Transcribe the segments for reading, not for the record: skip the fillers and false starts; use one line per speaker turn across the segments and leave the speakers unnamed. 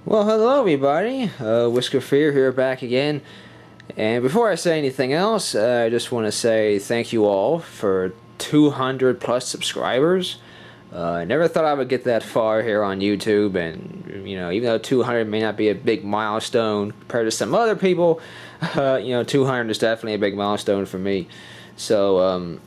Well, hello everybody. Whisker Fear here, back again. And before I say anything else, I just want to say thank you all for 200 plus subscribers. I never thought I would get that far here on YouTube, and even though 200 may not be a big milestone compared to some other people, 200 is definitely a big milestone for me. So,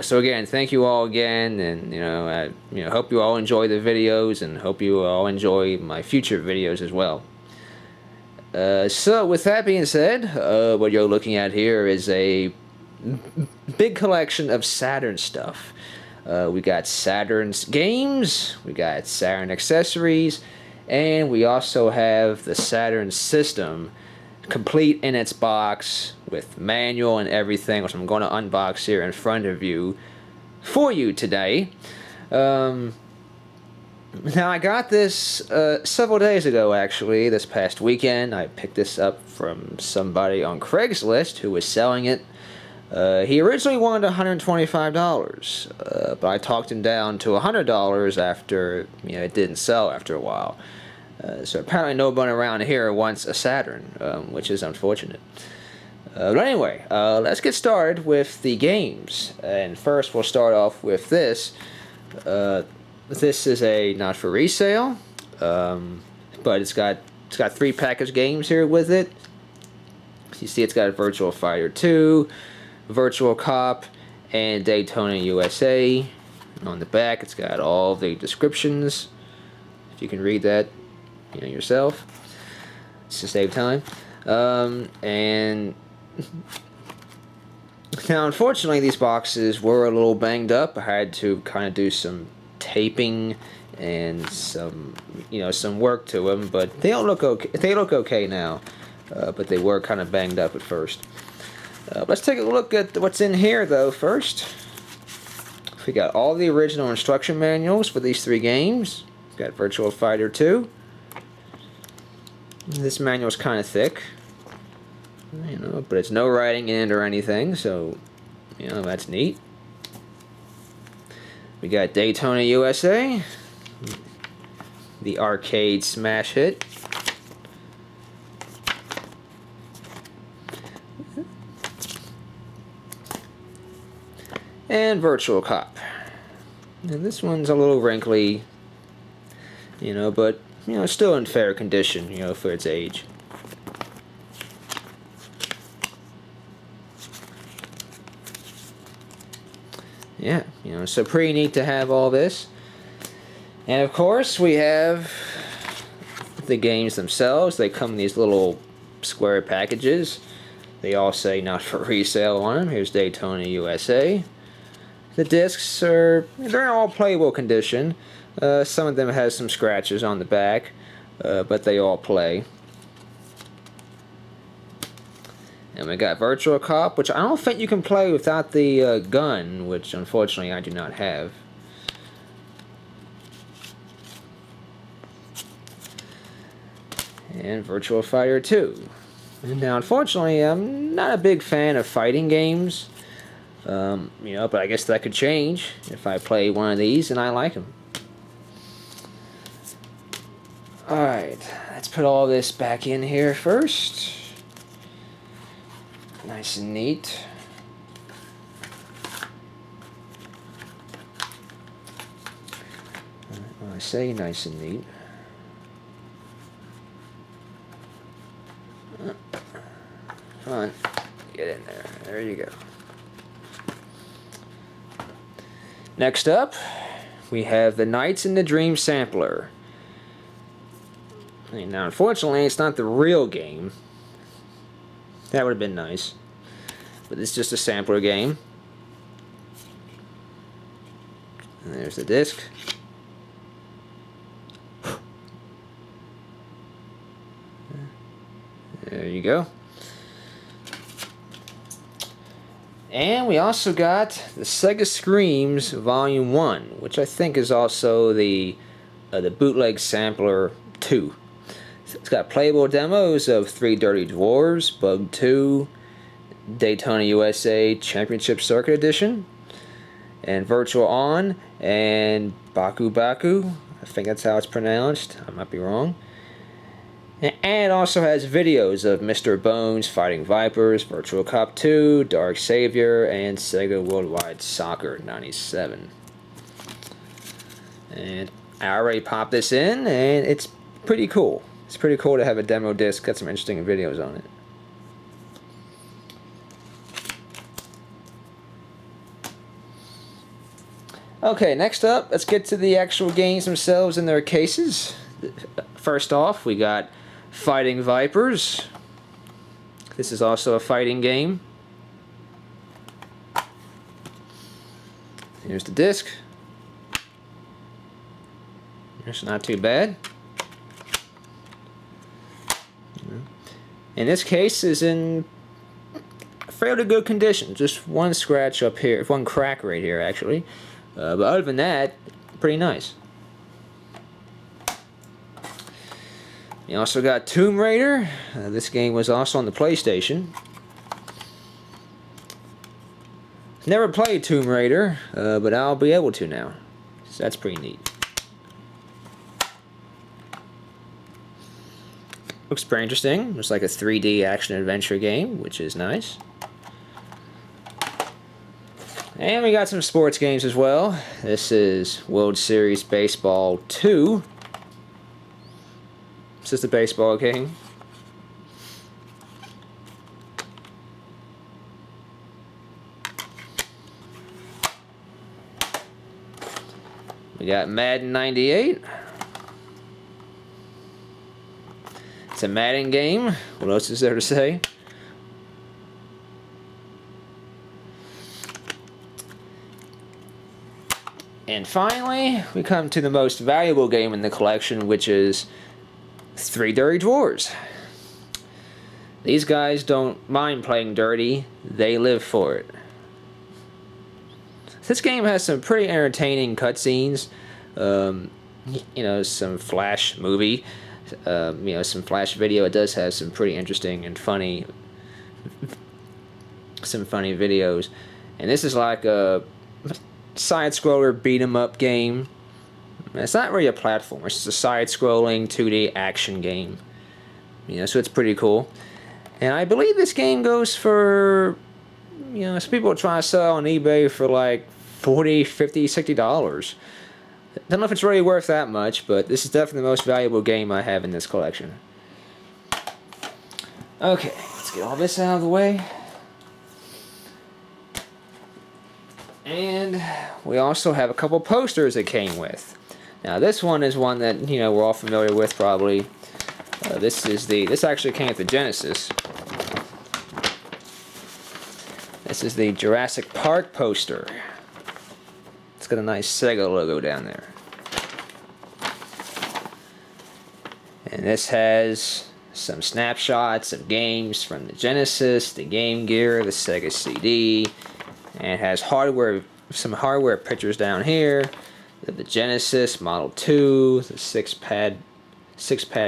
so again, thank you all again, and I hope you all enjoy the videos, and hope you all enjoy my future videos as well. So with that being said, what you're looking at here is a big collection of Saturn stuff. We got Saturn's games, we got Saturn accessories, and we also have the Saturn system complete in its box with manual and everything, which I'm going to unbox here in front of you for you today. Now I got this several days ago, actually, this past weekend. I picked this up from somebody on Craigslist who was selling it. He originally wanted $125, but I talked him down to $100 after it didn't sell after a while. So apparently nobody around here wants a Saturn, which is unfortunate. But anyway, let's get started with the games. And first we'll start off with this. This is a not for resale, but it's got 3 package games here with it. You see it's got Virtual Fighter 2, Virtual Cop, and Daytona USA. And on the back it's got all the descriptions, if you can read that yourself, just to save time. And now unfortunately these boxes were a little banged up. I had to kind of do some taping and some work to them, but they don't look okay. They look okay now, but they were kind of banged up at first. Let's take a look at what's in here though first. We got all the original instruction manuals for these 3 games. We've got Virtual Fighter 2. This manual's kind of thick, but it's no writing in it or anything, so that's neat. We got Daytona USA, the arcade smash hit. And Virtual Cop. And this one's a little wrinkly, but still in fair condition, for its age. Yeah, so pretty neat to have all this. And of course we have the games themselves. They come in these little square packages. They all say not for resale on them. Here's Daytona USA. The discs they're all playable condition. Some of them has some scratches on the back, but they all play. And we got Virtual Cop, which I don't think you can play without the gun, which unfortunately I do not have. And Virtual Fighter 2. Now unfortunately I'm not a big fan of fighting games, but I guess that could change if I play one of these and I like them. Alright, let's put all this back in here first. Nice and neat. When I say nice and neat, come on, get in there. There you go. Next up, we have the Nights in the Dream sampler. Now, unfortunately, it's not the real game. That would have been nice. But it's just a sampler game. And there's the disc. There you go. And we also got the Sega Screams Volume 1, which I think is also the bootleg sampler 2. It's got playable demos of 3 Dirty Dwarves, Bug 2, Daytona USA Championship Circuit Edition, and Virtual On, and Baku Baku. I think that's how it's pronounced. I might be wrong. And it also has videos of Mr. Bones fighting Vipers, Virtual Cop 2, Dark Savior, and Sega Worldwide Soccer 97. And I already popped this in, and it's pretty cool. It's pretty cool to have a demo disc. Got some interesting videos on it. Okay, next up, let's get to the actual games themselves and their cases. First off, we got Fighting Vipers. This is also a fighting game. Here's the disc. It's not too bad. And this case is in fairly good condition. Just one scratch up here, one crack right here actually. But other than that, pretty nice. You also got Tomb Raider. This game was also on the PlayStation. Never played Tomb Raider, but I'll be able to now. So that's pretty neat. Looks pretty interesting. Looks like a 3D action-adventure game, which is nice. And we got some sports games as well. This is World Series Baseball 2. This is the baseball game. We got Madden 98. It's a Madden game. What else is there to say? And finally, we come to the most valuable game in the collection, which is Three Dirty Dwarves. These guys don't mind playing dirty, they live for it. This game has some pretty entertaining cutscenes. You know, some Flash movie, you know, some Flash video. It does have some pretty interesting and funny, videos. And this is like a side-scroller beat-em-up game. It's not really a platform. It's just a side-scrolling 2D action game. You know, so it's pretty cool. And I believe this game goes for, you know, some people are trying to sell on eBay for like $40, $50, $60. I don't know if it's really worth that much, but this is definitely the most valuable game I have in this collection. Okay, let's get all this out of the way. And we also have a couple posters it came with. Now this one is one that, you know, we're all familiar with probably. This actually came with the Genesis. This is the Jurassic Park poster. It's got a nice Sega logo down there. And this has some snapshots of games from the Genesis, the Game Gear, the Sega CD, and it has some hardware pictures down here. The Genesis Model 2, the six-pad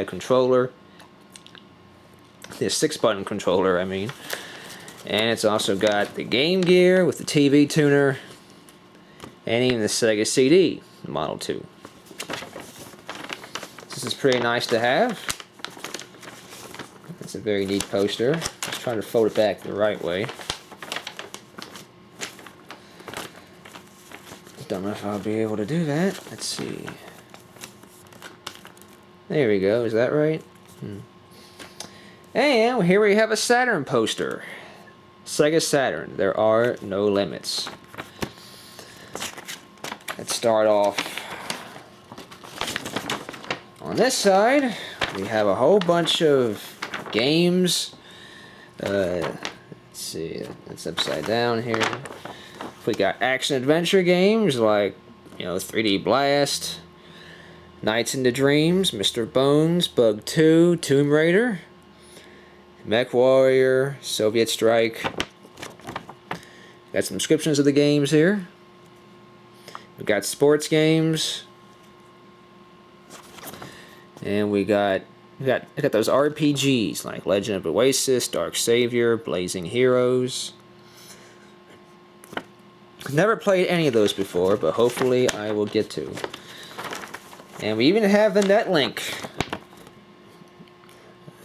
controller, the 6-button controller, I mean. And it's also got the Game Gear with the TV tuner, and even the Sega CD Model 2. This is pretty nice to have. It's a very neat poster. Just trying to fold it back the right way. Don't know if I'll be able to do that. Let's see. There we go. Is that right? And here we have a Saturn poster. Sega Saturn. There are no limits. Let's start off on this side. We have a whole bunch of games. Let's see. It's upside down here. We got action-adventure games like, you know, 3D Blast, Nights into Dreams, Mr. Bones, Bug 2, Tomb Raider, Mech Warrior, Soviet Strike. Got some descriptions of the games here. We got sports games, and we got those RPGs like Legend of Oasis, Dark Savior, Blazing Heroes. Never played any of those before, but hopefully I will get to. And we even have the NetLink.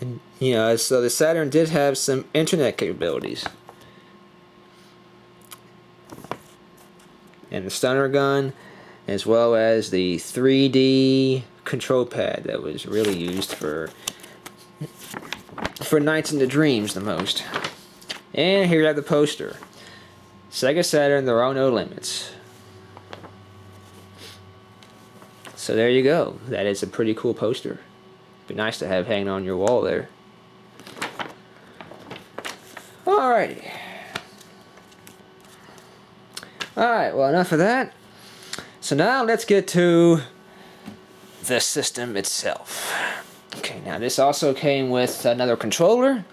And, you know, so the Saturn did have some internet capabilities. And the stunner gun, as well as the 3D control pad that was really used for Nights into Dreams the most. And here you have the poster. Sega Saturn, There Are No Limits. So there you go. That is a pretty cool poster. Be nice to have hanging on your wall there. Alrighty. Alright, well, enough of that. So now let's get to the system itself. Okay, now this also came with another controller.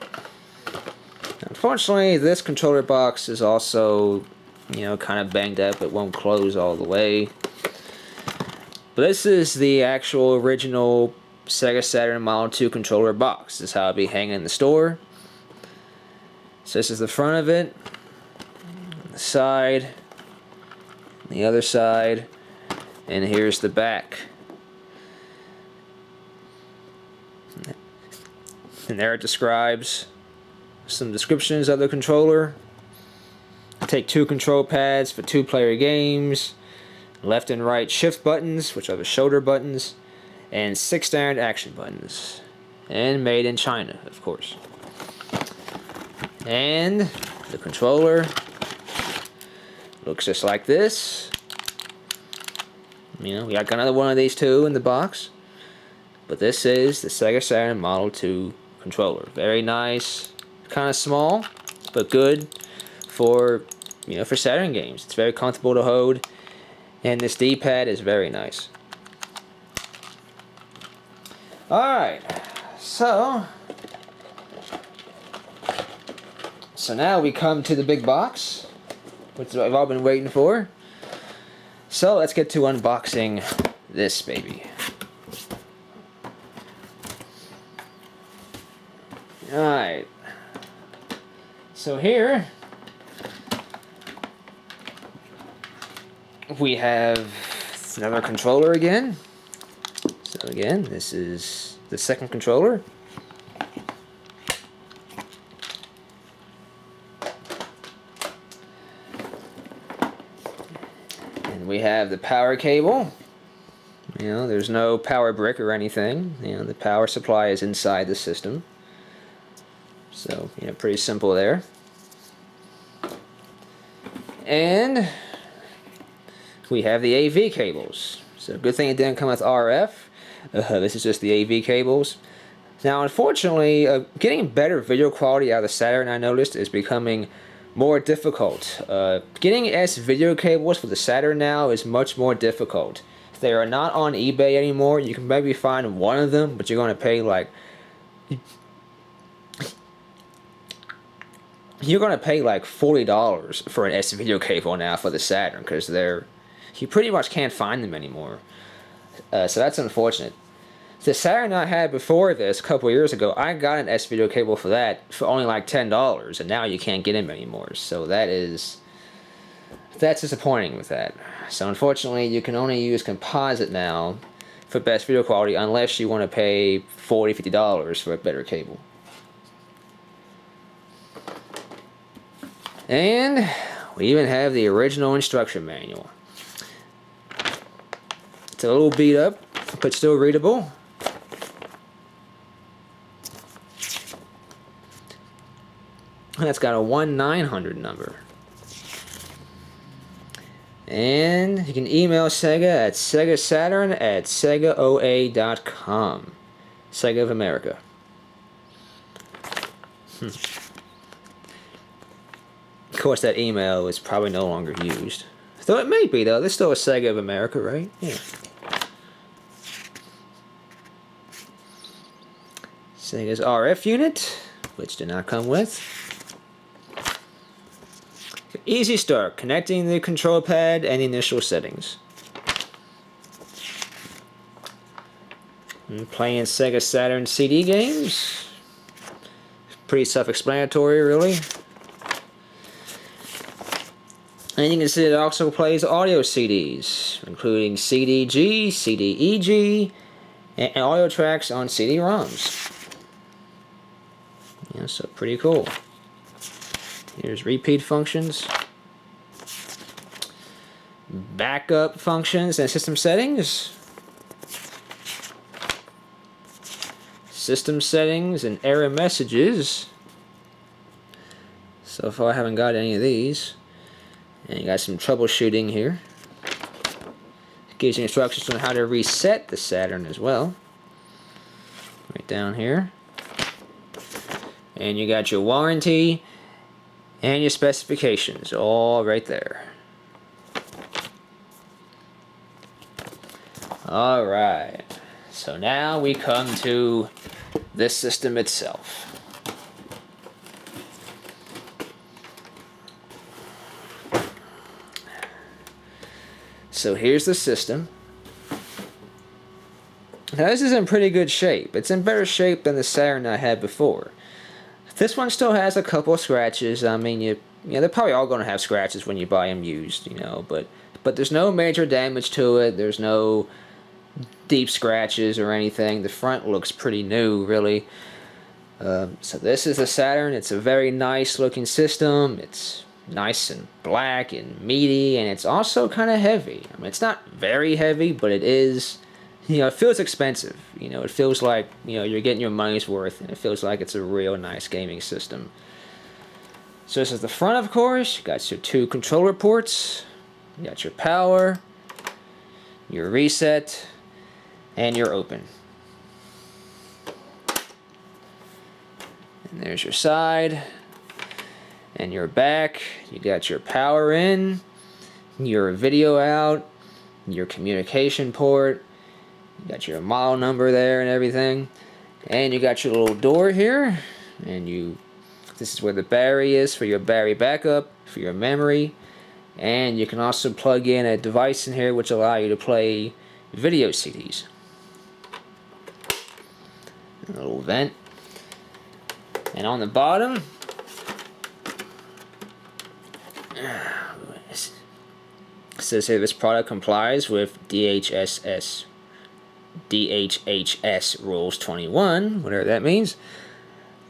Unfortunately, this controller box is also, you know, kind of banged up. It won't close all the way. But this is the actual original Sega Saturn Model 2 controller box. This is how it'll be hanging in the store. So this is the front of it, the side, the other side, and here's the back. And there it describes some descriptions of the controller. Take 2 control pads for 2-player games, left and right shift buttons, which are the shoulder buttons, and 6 standard action buttons. And made in China, of course. And the controller looks just like this. You know, we got another one of these too in the box. But this is the Sega Saturn Model 2 controller. Very nice, kind of small, but good for, you know, for Saturn games. It's very comfortable to hold, and this D-pad is very nice. Alright, so now we come to the big box, which is what we've all been waiting for. So let's get to unboxing this baby. Alright, so here we have another controller again. So again, this is the second controller. And we have the power cable. You know, there's no power brick or anything. You know, the power supply is inside the system. So, you know, pretty simple there. And we have the AV cables. So good thing it didn't come with RF. This is just the AV cables. Now, unfortunately, getting better video quality out of the Saturn, I noticed, is becoming more difficult. Getting S video cables for the Saturn now is much more difficult. They are not on eBay anymore. You can maybe find one of them, but you're going to pay like... You're going to pay like $40 for an S video cable now for the Saturn, because you pretty much can't find them anymore. So that's unfortunate. The Saturn I had before this, a couple years ago, I got an S video cable for that for only like $10, and now you can't get them anymore. So that's disappointing with that. So unfortunately, you can only use composite now for best video quality unless you want to pay $40, $50 for a better cable. And we even have the original instruction manual. It's a little beat up, but still readable. And it's got a 1900 number. And you can email Sega at segasaturn@segaoa.com. Sega of America. Of course, that email is probably no longer used. Though it may be, though. There's still a Sega of America, right? Yeah. Sega's RF unit, which did not come with. Easy start, connecting the control pad and initial settings. And playing Sega Saturn CD games. Pretty self-explanatory, really. And you can see it also plays audio CDs, including CD-G, CD-EG, and audio tracks on CD-ROMs. So pretty cool. Here's repeat functions, backup functions and system settings. System settings and error messages. So far I haven't got any of these. And you got some troubleshooting here. It gives you instructions on how to reset the Saturn as well. Right down here. And you got your warranty and your specifications all right there. Alright. So now we come to this system itself. So here's the system. Now this is in pretty good shape. It's in better shape than the Saturn I had before. This one still has a couple of scratches. I mean, they're probably all going to have scratches when you buy them used, but there's no major damage to it. There's no deep scratches or anything. The front looks pretty new, really. So this is the Saturn. It's a very nice looking system. It's nice and black and meaty, and it's also kind of heavy. I mean, it's not very heavy, but it is, it feels expensive. It feels like, you're getting your money's worth, and it feels like it's a real nice gaming system. So this is the front, of course. You got your 2 controller ports. You got your power, your reset, and your open. And there's your side and your back. You got your power in, your video out, your communication port. You got your model number there and everything. And you got your little door here. And this is where the battery is for your battery backup, for your memory. And you can also plug in a device in here which will allow you to play video CDs. A little vent. And on the bottom, it says here this product complies with DHHS rules 21, whatever that means.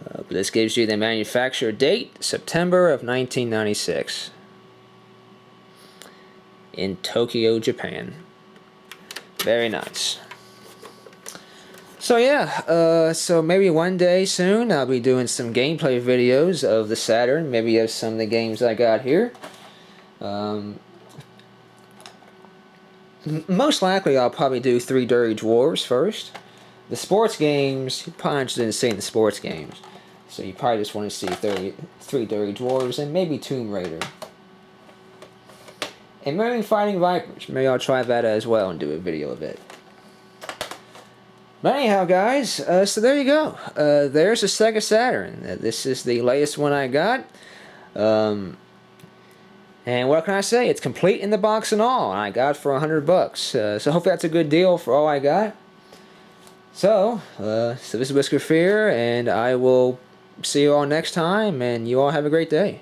But this gives you the manufacturer date, September of 1996, in Tokyo, Japan. Very nice. So yeah, so maybe one day soon I'll be doing some gameplay videos of the Saturn, maybe of some of the games I got here. Most likely I'll probably do 3 Dirty Dwarves first. The sports games, you're probably interested in seeing the sports games. So you probably just want to see 3 Dirty Dwarves and maybe Tomb Raider. And maybe Fighting Vipers. Maybe I'll try that as well and do a video of it. But anyhow, guys, so there you go. There's a Sega Saturn. This is the latest one I got. And what can I say? It's complete in the box and all. And I got it for $100. So hopefully that's a good deal for all I got. So this is Whisker Fear, and I will see you all next time, and you all have a great day.